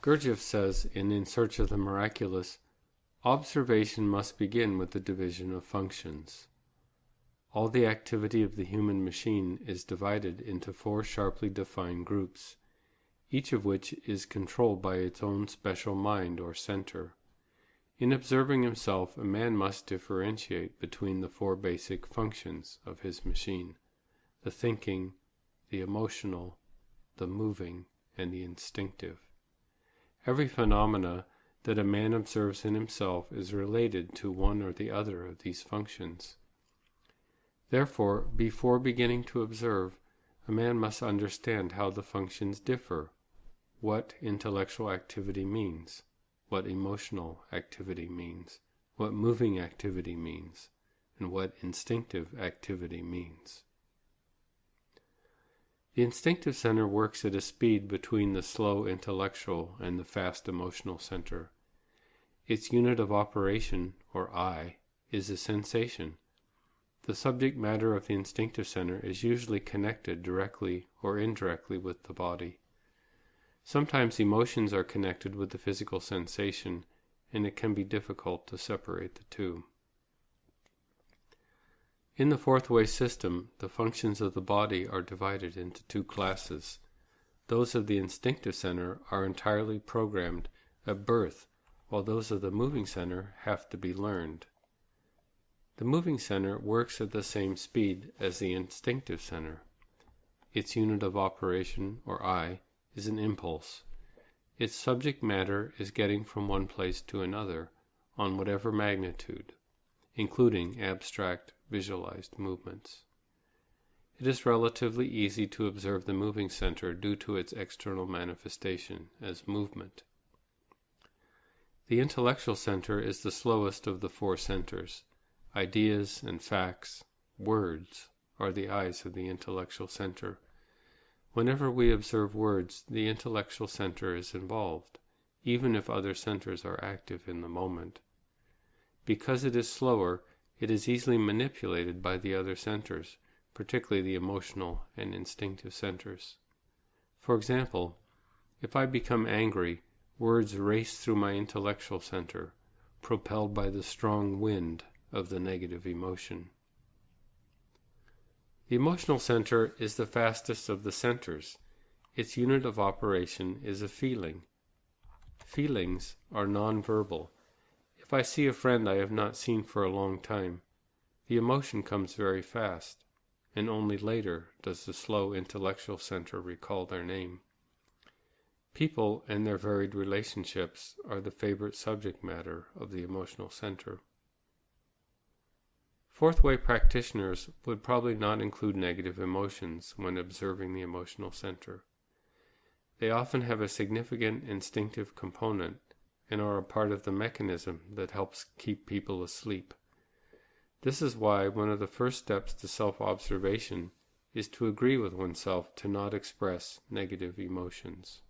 Gurdjieff says in Search of the Miraculous, observation must begin with the division of functions. All the activity of the human machine is divided into 4 sharply defined groups, each of which is controlled by its own special mind or center. In observing himself, a man must differentiate between the 4 basic functions of his machine: the thinking, the emotional, the moving, and the instinctive. Every phenomena that a man observes in himself is related to one or the other of these functions. Therefore, before beginning to observe, a man must understand how the functions differ, what intellectual activity means, what emotional activity means, what moving activity means, and what instinctive activity means. The instinctive center works at a speed between the slow intellectual and the fast emotional center. Its unit of operation, or I, is a sensation. The subject matter of the instinctive center is usually connected directly or indirectly with the body. Sometimes emotions are connected with the physical sensation, and it can be difficult to separate the two. In the 4th way system, the functions of the body are divided into 2 classes. Those of the instinctive center are entirely programmed at birth, while those of the moving center have to be learned. The moving center works at the same speed as the instinctive center. Its unit of operation, or I, is an impulse. Its subject matter is getting from one place to another, on whatever magnitude, including abstract, visualized movements. It is relatively easy to observe the moving center due to its external manifestation as movement. The intellectual center is the slowest of the 4 centers. Ideas and facts, words, are the eyes of the intellectual center. Whenever we observe words, the intellectual center is involved, even if other centers are active in the moment. Because it is slower, it is easily manipulated by the other centers, particularly the emotional and instinctive centers. For example, if I become angry, words race through my intellectual center, propelled by the strong wind of the negative emotion. The emotional center is the fastest of the centers. Its unit of operation is a feeling. Feelings are nonverbal. If I see a friend I have not seen for a long time, the emotion comes very fast, and only later does the slow intellectual center recall their name. People and their varied relationships are the favorite subject matter of the emotional center. 4th way practitioners would probably not include negative emotions when observing the emotional center. They often have a significant instinctive component and are a part of the mechanism that helps keep people asleep. This is why one of the first steps to self-observation is to agree with oneself to not express negative emotions.